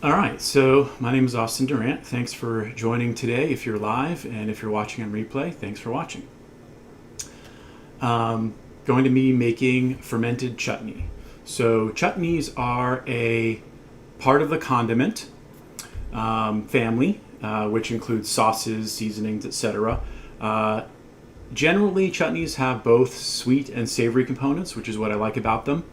All right, so my name is Austin Durant. Thanks for joining today if you're live, and if you're watching on replay, thanks for watching. Going to be making fermented chutney. So chutneys are a part of the condiment family, which includes sauces, seasonings, etc. Generally, chutneys have both sweet and savory components, which is what I like about them.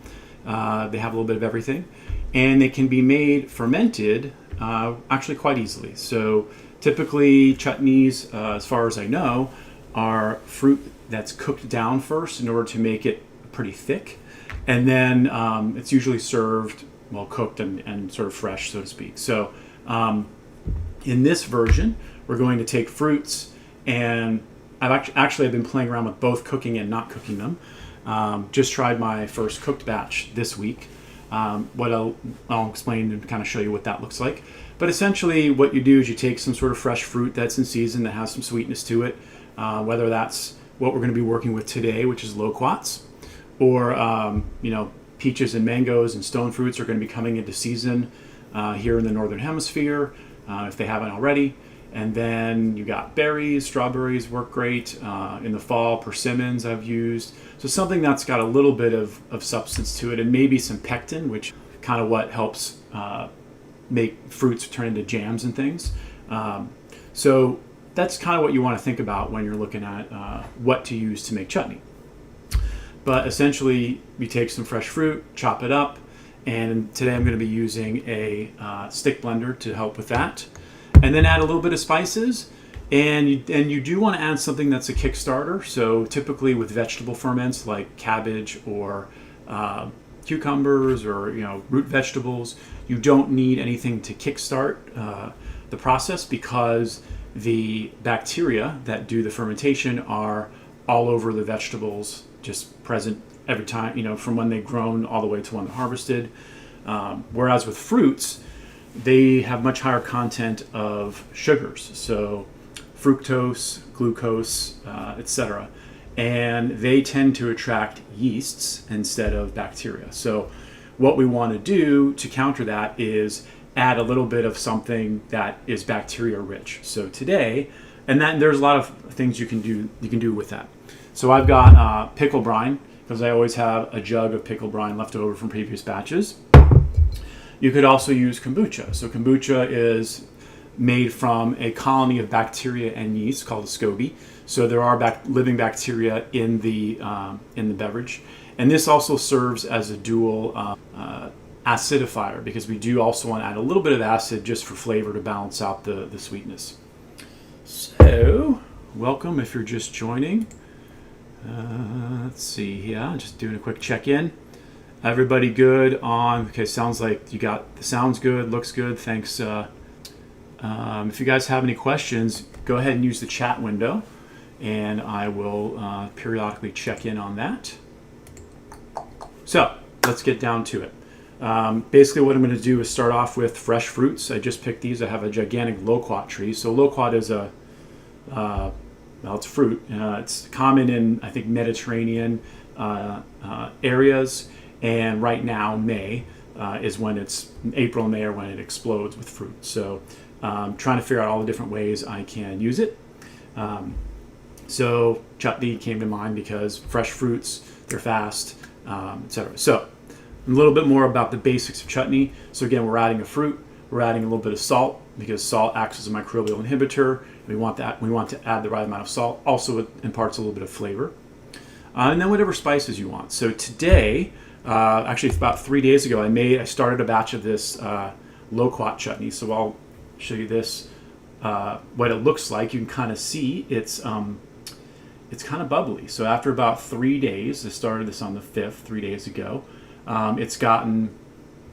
They have a little bit of everything. And they can be made fermented actually quite easily. So typically chutneys, as far as I know, are fruit that's cooked down first in order to make it pretty thick. And then it's usually served, well, cooked and sort of fresh, so to speak. So in this version, we're going to take fruits, and I've been playing around with both cooking and not cooking them. Just tried my first cooked batch this week. What I'll explain and kind of show you what that looks like. But essentially what you do is you take some sort of fresh fruit that's in season that has some sweetness to it, whether that's what we're going to be working with today, which is loquats, or peaches and mangoes and stone fruits are going to be coming into season here in the Northern Hemisphere, if they haven't already. And then you got berries, strawberries work great. In the fall, persimmons I've used. So something that's got a little bit of substance to it, and maybe some pectin, which kind of what helps make fruits turn into jams and things. So that's kind of what you want to think about when you're looking at what to use to make chutney. But essentially, you take some fresh fruit, chop it up, and today I'm going to be using a stick blender to help with that. And then add a little bit of spices, and you do want to add something that's a kickstarter. So typically with vegetable ferments like cabbage or cucumbers or root vegetables, you don't need anything to kickstart the process, because the bacteria that do the fermentation are all over the vegetables, just present every time, from when they've grown all the way to when they're harvested. Whereas with fruits, they have much higher content of sugars, so fructose, glucose, etc. And they tend to attract yeasts instead of bacteria. So what we want to do to counter that is add a little bit of something that is bacteria rich. So today, and then there's a lot of things you can do with that. So I've got pickle brine, because I always have a jug of pickle brine left over from previous batches. You could also use kombucha. So kombucha is made from a colony of bacteria and yeast called a SCOBY. So there are living bacteria in the beverage, and this also serves as a dual acidifier, because we do also want to add a little bit of acid just for flavor to balance out the sweetness. So welcome if you're just joining. Let's see here, just doing a quick check-in. Everybody good on? Okay, sounds like you got the sounds good, looks good. Thanks. If you guys have any questions, go ahead and use the chat window, and I will periodically check in on that. So let's get down to it. Basically, what I'm going to do is start off with fresh fruits. I just picked these. I have a gigantic loquat tree. So loquat is it's fruit. It's common in, I think, Mediterranean areas. And right now, May is when April and May are when it explodes with fruit. So trying to figure out all the different ways I can use it. So chutney came to mind because fresh fruits, they're fast, etc. So a little bit more about the basics of chutney. So again, we're adding a fruit. We're adding a little bit of salt, because salt acts as a microbial inhibitor. We want to add the right amount of salt. Also, it imparts a little bit of flavor. And then whatever spices you want. So today, actually about 3 days ago, I started a batch of this loquat chutney. So I'll show you this, what it looks like. You can kind of see it's kind of bubbly. So after about 3 days, I started this on the 5th, 3 days ago. It's gotten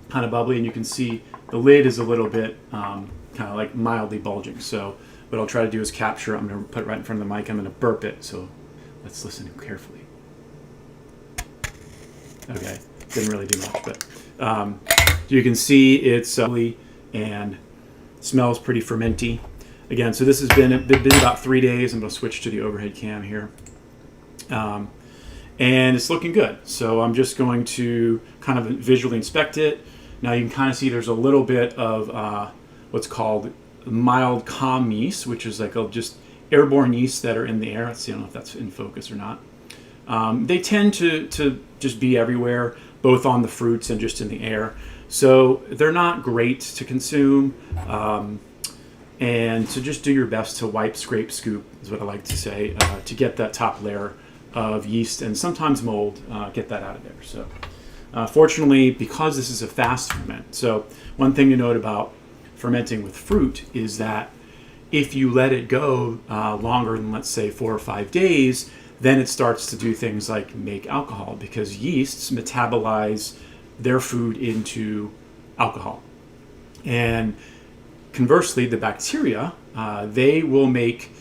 kind of bubbly, and you can see the lid is a little bit kind of like mildly bulging. So what I'll try to do is capture. I'm going to put it right in front of the mic. I'm going to burp it. So let's listen carefully. Okay, didn't really do much, but you can see it's and smells pretty fermenty. Again, so this has been about 3 days. I'm going to switch to the overhead cam here. And it's looking good. So I'm just going to kind of visually inspect it, Now you can kind of see there's a little bit of what's called mild calm yeast, which is like just airborne yeast that are in the air. Let's see, I don't know if that's in focus or not. They tend to just be everywhere, both on the fruits and just in the air. So they're not great to consume. And so just do your best to wipe, scrape, scoop, is what I like to say, to get that top layer of yeast and sometimes mold, get that out of there. So fortunately, because this is a fast ferment, so one thing to note about fermenting with fruit is that if you let it go longer than, let's say, 4 or 5 days, then it starts to do things like make alcohol, because yeasts metabolize their food into alcohol. And conversely, the bacteria, they will make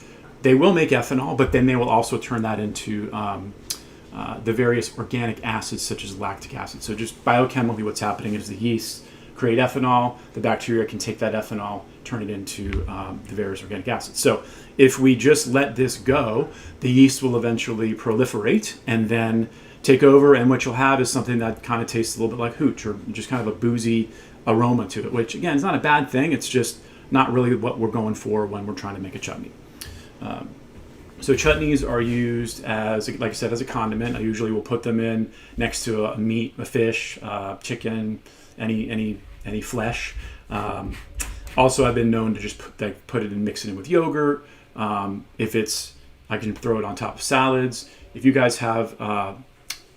ethanol, but then they will also turn that into the various organic acids such as lactic acid. So just biochemically what's happening is the yeast create ethanol, the bacteria can take that ethanol, turn it into the various organic acids. So if we just let this go, the yeast will eventually proliferate and then take over, and what you'll have is something that kind of tastes a little bit like hooch, or just kind of a boozy aroma to it, which again is not a bad thing. It's just not really what we're going for when we're trying to make a chutney. So chutneys are used as, like I said, as a condiment. I usually will put them in next to a meat, a fish, chicken, any flesh. Also, I've been known to just put it and mix it in with yogurt. I can throw it on top of salads. If you guys have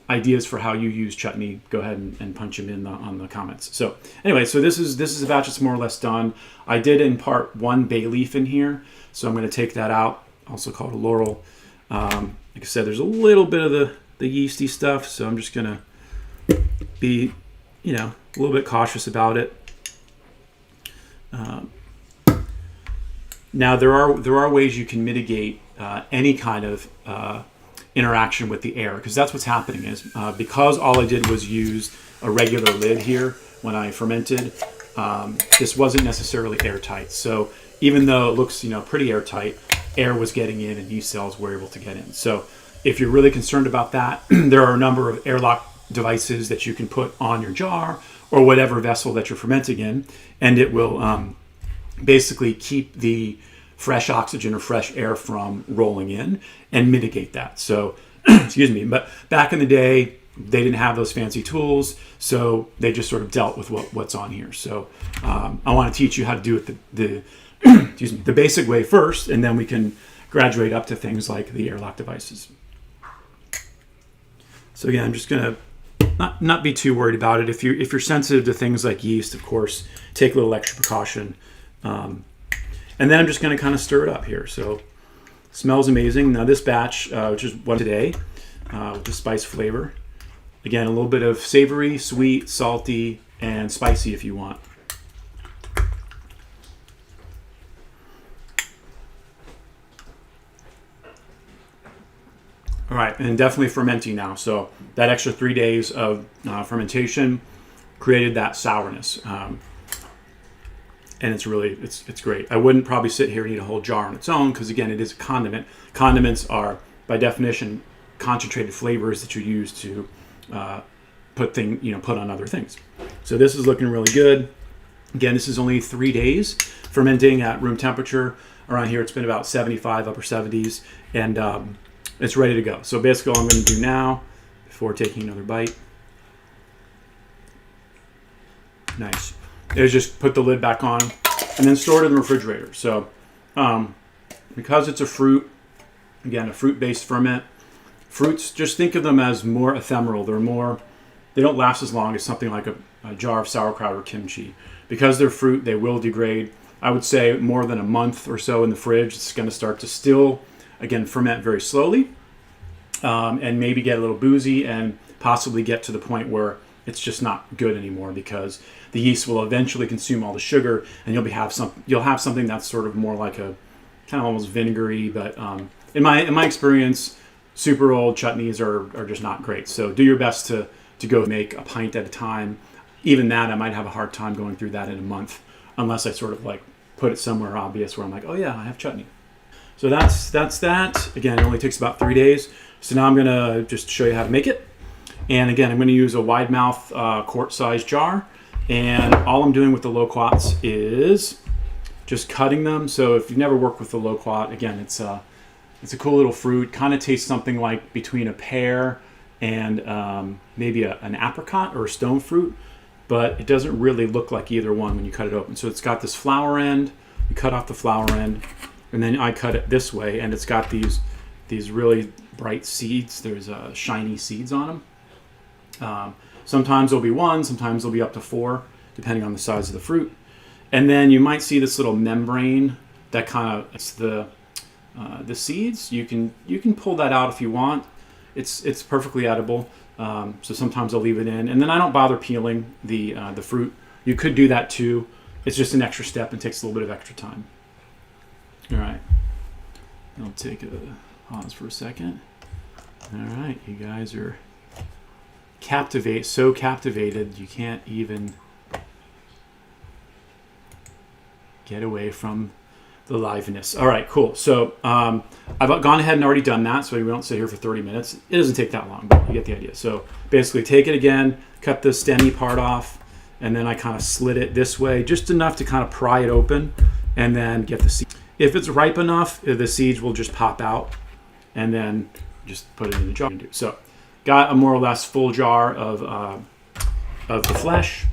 ideas for how you use chutney, go ahead and punch them in on the comments. So anyway, so this is a batch that's more or less done. I did impart 1 bay leaf in here, so I'm going to take that out, also called a laurel. Like I said, there's a little bit of the yeasty stuff, so I'm just going to be, a little bit cautious about it. Now there are ways you can mitigate any kind of interaction with the air, because that's what's happening is because all I did was use a regular lid here when I fermented, this wasn't necessarily airtight. So even though it looks pretty airtight, air was getting in and yeast cells were able to get in. So if you're really concerned about that, there are a number of airlock devices that you can put on your jar or whatever vessel that you're fermenting in, and it will basically keep the fresh oxygen or fresh air from rolling in and mitigate that. So, excuse me, but back in the day, they didn't have those fancy tools, so they just sort of dealt with what's on here. So I want to teach you how to do it the excuse me, the basic way first, and then we can graduate up to things like the airlock devices. So again, I'm just going to not be too worried about it. If you're sensitive to things like yeast, of course, take a little extra precaution. And then I'm just going to kind of stir it up here. So it smells amazing. Now this batch, which is one today, with the spice flavor. Again, a little bit of savory, sweet, salty, and spicy if you want. All right, and definitely fermenting now. So that extra 3 days of fermentation created that sourness. And it's really, it's great. I wouldn't probably sit here and eat a whole jar on its own, because again, it is a condiment. Condiments are, by definition, concentrated flavors that you use to put on other things. So this is looking really good. Again, this is only 3 days fermenting at room temperature. Around here, it's been about 75, upper 70s, and it's ready to go. So basically all I'm going to do now, before taking another bite, nice, is just put the lid back on and then store it in the refrigerator. So because it's a fruit, again, a fruit-based ferment, fruits, just think of them as more ephemeral. They don't last as long as something like a jar of sauerkraut or kimchi. Because they're fruit, they will degrade. I would say more than a month or so in the fridge, it's going to start to still, again, ferment very slowly, and maybe get a little boozy and possibly get to the point where it's just not good anymore, because the yeast will eventually consume all the sugar, and you'll have something that's sort of more like a kind of almost vinegary. But in my experience, super old chutneys are just not great. So do your best to go make a pint at a time. Even that, I might have a hard time going through that in a month, unless I sort of like put it somewhere obvious where I'm like, oh yeah, I have chutney. So that's that. Again, it only takes about 3 days. So now I'm gonna just show you how to make it. And again, I'm going to use a wide mouth quart size jar, And all I'm doing with the loquats is just cutting them. So if you've never worked with the loquat, again, it's a cool little fruit. Kind of tastes something like between a pear and maybe an apricot or a stone fruit, but it doesn't really look like either one when you cut it open. So it's got this flower end. You cut off the flower end, and then I cut it this way, and it's got these really bright seeds. There's shiny seeds on them. Sometimes there'll be one, sometimes there'll be up to 4, depending on the size of the fruit. And then you might see this little membrane that kind of, it's the seeds. You can pull that out if you want. It's perfectly edible. So sometimes I'll leave it in, and then I don't bother peeling the fruit. You could do that too. It's just an extra step and takes a little bit of extra time. All right, I'll take a pause for a second. All right, you guys are so captivated you can't even get away from the liveness. All right, cool. So I've gone ahead and already done that, so we won't sit here for 30 minutes. It doesn't take that long, but you get the idea. So basically take it again, cut the stemmy part off, and then I kind of slit it this way, just enough to kind of pry it open, and then get the seed. If it's ripe enough, the seeds will just pop out, and then just put it in the jar. So got a more or less full jar of the flesh.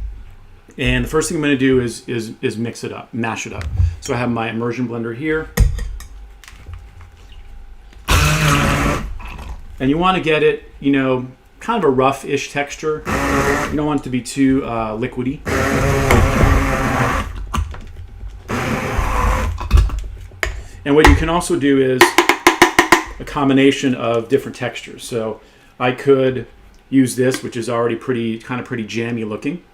And the first thing I'm going to do is mix it up, mash it up. So I have my immersion blender here. And you want to get it, kind of a rough-ish texture. You don't want it to be too liquidy. And what you can also do is a combination of different textures. So I could use this, which is already pretty jammy looking.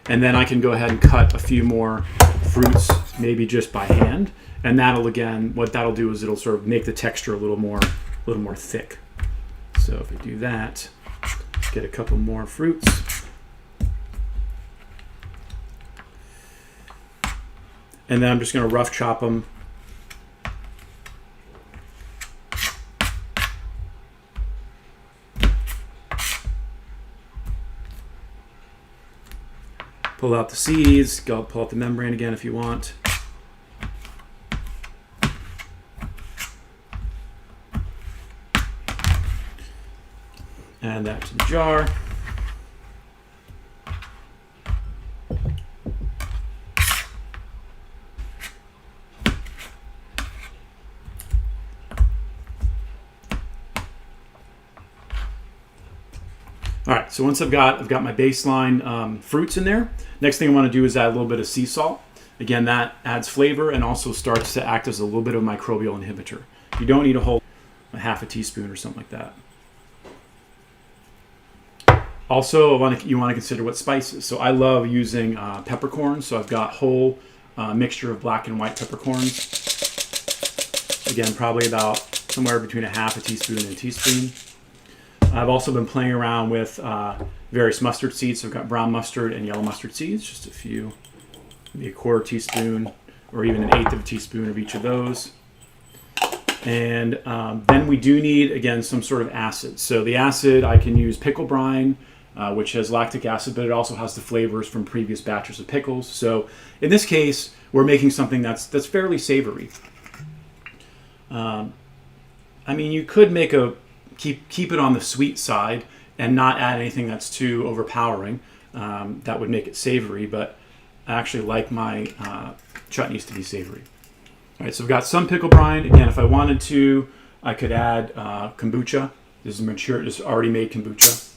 And then I can go ahead and cut a few more fruits, maybe just by hand. And what that'll do is it'll sort of make the texture a little more thick. So if I do that, get a couple more fruits. And then I'm just going to rough chop them. Pull out the seeds, pull out the membrane again if you want. Add that to the jar. All right, so once I've got my baseline fruits in there, next thing I want to do is add a little bit of sea salt. Again, that adds flavor and also starts to act as a little bit of a microbial inhibitor. You don't need a half a teaspoon or something like that. Also, you want to consider what spices. So I love using peppercorns. So I've got whole mixture of black and white peppercorns. Again, probably about somewhere between a half a teaspoon and a teaspoon. I've also been playing around with various mustard seeds. So I've got brown mustard and yellow mustard seeds, just a few, maybe a quarter teaspoon or even an eighth of a teaspoon of each of those. And then we do need, again, some sort of acid. So the acid, I can use pickle brine, which has lactic acid, but it also has the flavors from previous batches of pickles. So in this case, we're making something that's fairly savory. I mean, you could make keep it on the sweet side and not add anything that's too overpowering. That would make it savory, but I actually like my chutneys to be savory. All right, so we've got some pickle brine. Again, if I wanted to, I could add kombucha. This is mature, just already made kombucha.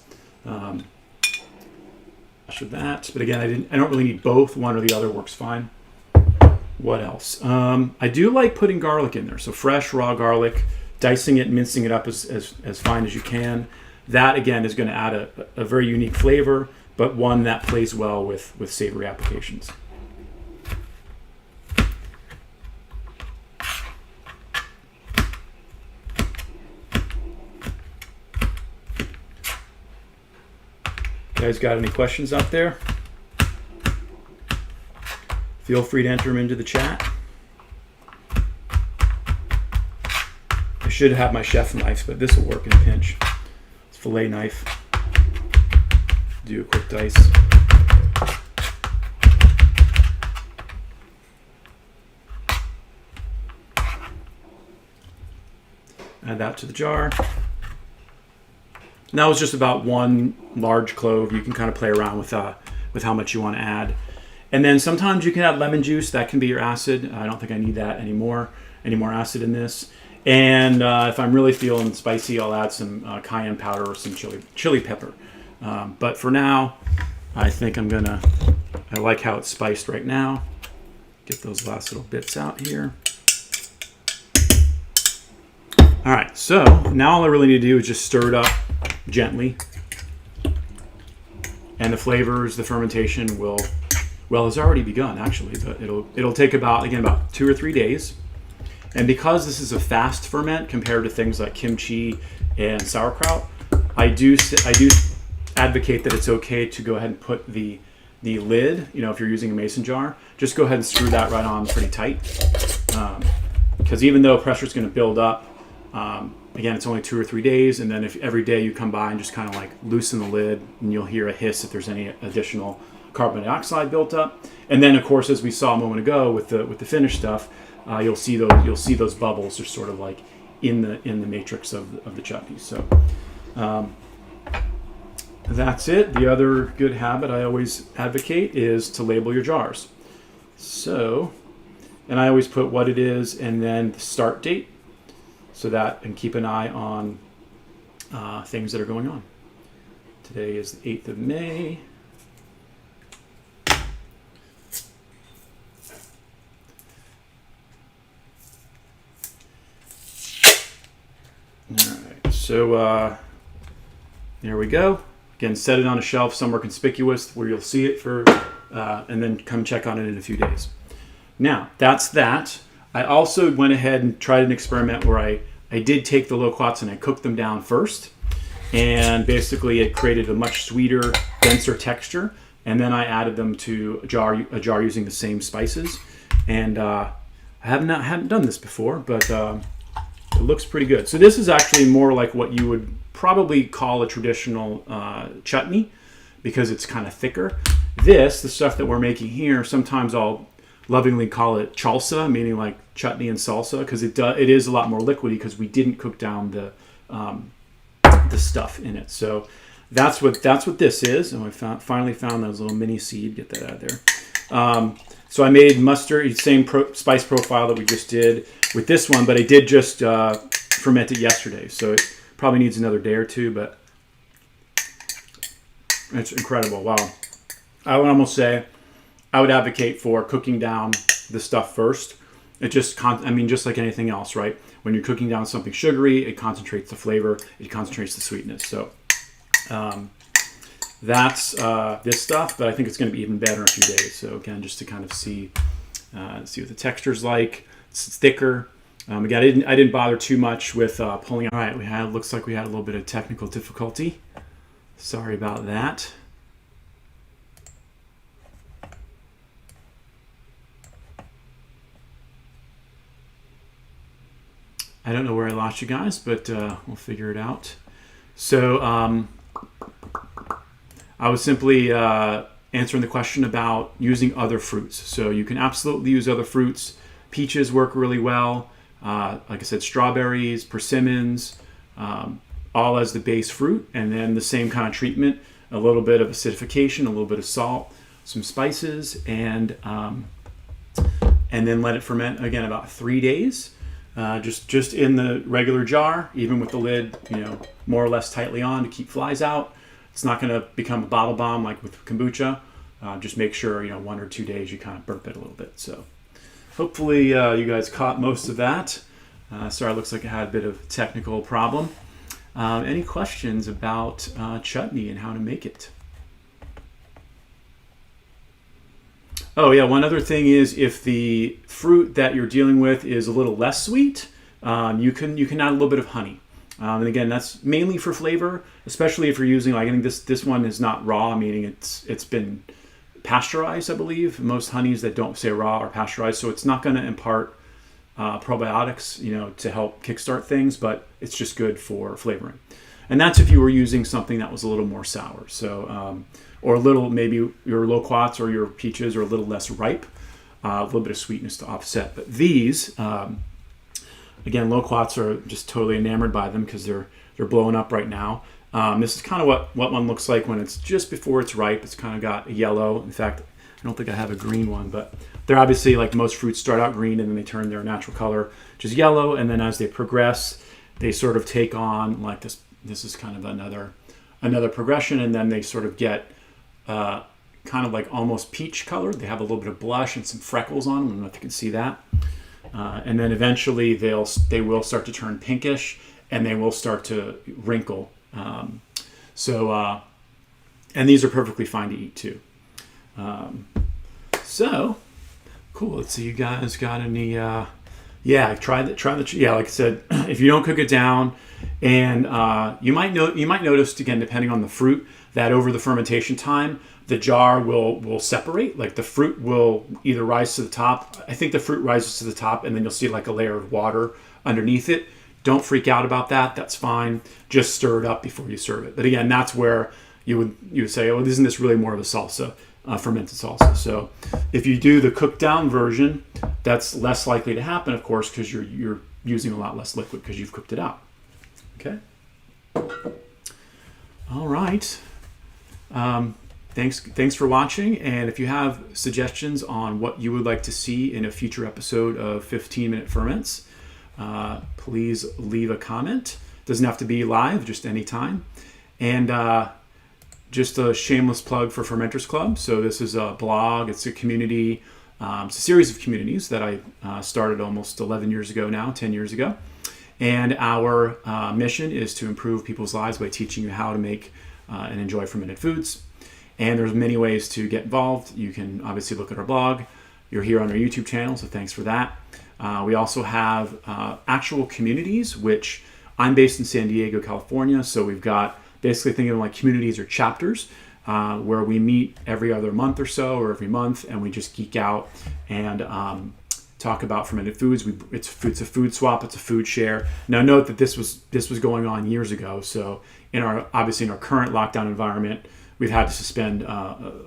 Should that, but again, I don't really need both. One or the other works fine. What else? I do like putting garlic in there. So fresh raw garlic, dicing it, mincing it up as fine as you can. That again is going to add a very unique flavor, but one that plays well with savory applications. You guys got any questions out there? Feel free to enter them into the chat. I should have my chef knife, but this will work in a pinch. It's a fillet knife. Do a quick dice. Add that to the jar. And that was just about 1 large clove. You can kind of play around with how much you want to add. And then sometimes you can add lemon juice. That can be your acid. I don't think I need that anymore. Any more acid in this. And if I'm really feeling spicy, I'll add some cayenne powder or some chili pepper. But for now, I think I like how it's spiced right now. Get those last little bits out here. All right, so now all I really need to do is just stir it up gently. And the flavors, the fermentation has already begun actually, but it'll take about 2 or 3 days. And because this is a fast ferment compared to things like kimchi and sauerkraut, I do advocate that it's okay to go ahead and put the lid, if you're using a mason jar, just go ahead and screw that right on pretty tight. Because even though pressure is going to build up, again, it's only 2 or 3 days, and then if every day you come by and just kind of like loosen the lid, and you'll hear a hiss if there's any additional carbon dioxide built up. And then, of course, as we saw a moment ago with the finished stuff, you'll see those bubbles just sort of like in the matrix of the chutney. So that's it. The other good habit I always advocate is to label your jars. So, and I always put what it is and then the start date, so that and keep an eye on things that are going on. Today is the 8th of May. All right, so there we go. Again, set it on a shelf somewhere conspicuous where you'll see it and then come check on it in a few days. Now, that's that. I also went ahead and tried an experiment where I did take the loquats and I cooked them down first. And basically it created a much sweeter, denser texture. And then I added them to a jar using the same spices. And I haven't done this before, but it looks pretty good. So this is actually more like what you would probably call a traditional chutney, because it's kind of thicker. The stuff that we're making here, sometimes I'll lovingly call it chalsa, meaning like chutney and salsa, because it is a lot more liquidy because we didn't cook down the stuff in it. So that's what this is. And I finally found those little mini seed. Get that out of there. So I made mustard, same spice profile that we just did with this one, but I did just ferment it yesterday. So it probably needs another day or two, but it's incredible. Wow. I would almost say I would advocate for cooking down the stuff first. It just, just like anything else, right? When you're cooking down something sugary, it concentrates the flavor, it concentrates the sweetness. So that's this stuff, but I think it's going to be even better in a few days. So again, just to kind of see what the texture's like. It's thicker. Again, I didn't bother too much with pulling out. All right, looks like we had a little bit of technical difficulty. Sorry about that. I don't know where I lost you guys, but we'll figure it out. So I was simply answering the question about using other fruits. So you can absolutely use other fruits. Peaches work really well. Like I said, strawberries, persimmons, all as the base fruit. And then the same kind of treatment, a little bit of acidification, a little bit of salt, some spices, and then let it ferment, again, about 3 days. Just in the regular jar, even with the lid, more or less tightly on to keep flies out. It's not going to become a bottle bomb like with kombucha. Just make sure, 1 or 2 days you kind of burp it a little bit. So hopefully you guys caught most of that. Sorry, it looks like I had a bit of technical problem. Any questions about chutney and how to make it? Oh yeah, one other thing is if the fruit that you're dealing with is a little less sweet, you can add a little bit of honey. And again, that's mainly for flavor, especially if you're using, like, I think this one is not raw, meaning it's been pasteurized, I believe. Most honeys that don't say raw are pasteurized, so it's not going to impart probiotics, to help kickstart things, but it's just good for flavoring. And that's if you were using something that was a little more sour. So, or a little, maybe your loquats or your peaches are a little less ripe, a little bit of sweetness to offset. But these, Again, loquats are just totally enamored by them because they're blowing up right now. This is kind of what one looks like when it's just before it's ripe. It's kind of got a yellow. In fact, I don't think I have a green one, but they're obviously, like most fruits, start out green and then they turn their natural color, which is yellow. And then as they progress, they sort of take on like this. This is kind of another progression, and then they sort of get kind of like almost peach colored. They have a little bit of blush and some freckles on them. I don't know if you can see that. And then eventually they will start to turn pinkish, and they will start to wrinkle. And these are perfectly fine to eat too. So cool. Let's see. You guys got any? Try the. Yeah, like I said, if you don't cook it down, and you might notice again, depending on the fruit, that over the fermentation time, the jar will separate. Like the fruit will either rise to the top. I think the fruit rises to the top, and then you'll see like a layer of water underneath it. Don't freak out about that. That's fine. Just stir it up before you serve it. But again, that's where you would say, oh, isn't this really more of a salsa, fermented salsa? So if you do the cooked down version, that's less likely to happen, of course, because you're using a lot less liquid because you've cooked it out. Okay. All right. Thanks for watching. And if you have suggestions on what you would like to see in a future episode of 15-Minute Ferments, please leave a comment. Doesn't have to be live, just anytime. And just a shameless plug for Fermenters Club. So this is a blog. It's a community. It's a series of communities that I started almost 11 years ago now, 10 years ago. And our mission is to improve people's lives by teaching you how to make and enjoy fermented foods. And there's many ways to get involved. You can obviously look at our blog. You're here on our YouTube channel, so thanks for that. We also have actual communities, which I'm based in San Diego, California. So we've got basically thinking of like communities or chapters where we meet every other month or so, or every month, and we just geek out and talk about fermented foods. It's a food swap. It's a food share. Now note that this was going on years ago. So in our current lockdown environment, we've had to suspend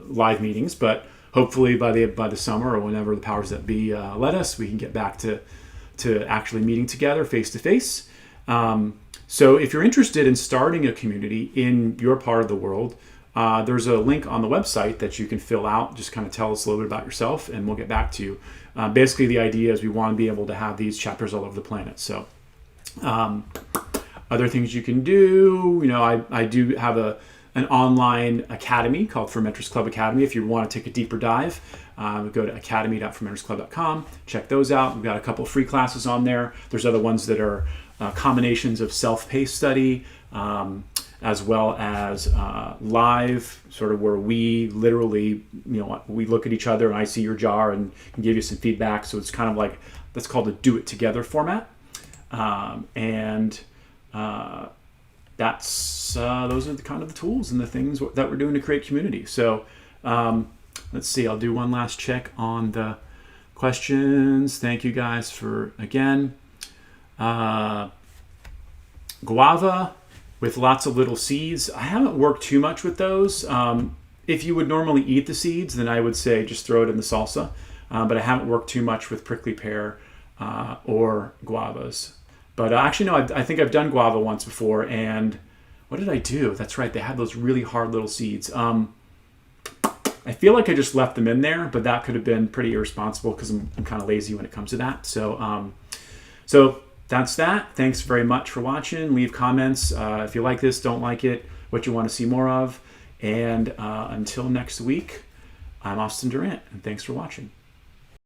live meetings, but hopefully by the summer or whenever the powers that be let us, we can get back to actually meeting together face to face. So if you're interested in starting a community in your part of the world, there's a link on the website that you can fill out. Just kind of tell us a little bit about yourself, and we'll get back to you. Basically, the idea is we want to be able to have these chapters all over the planet. So other things you can do, I do have an online academy called Fermenters Club Academy. If you want to take a deeper dive, go to academy.fermentersclub.com. Check those out. We've got a couple free classes on there. There's other ones that are combinations of self-paced study, as well as live, sort of where we literally, we look at each other and I see your jar and can give you some feedback. So it's kind of like, that's called a do-it-together format. Those are kind of the tools and the things that we're doing to create community. So let's see, I'll do one last check on the questions. Thank you guys for, again, guava with lots of little seeds. I haven't worked too much with those. If you would normally eat the seeds, then I would say just throw it in the salsa. But I haven't worked too much with prickly pear or guavas. But actually, no, I think I've done guava once before. And what did I do? That's right. They had those really hard little seeds. I feel like I just left them in there, but that could have been pretty irresponsible because I'm kind of lazy when it comes to that. So that's that. Thanks very much for watching. Leave comments if you like this, don't like it, what you want to see more of. And until next week, I'm Austin Durant, and thanks for watching.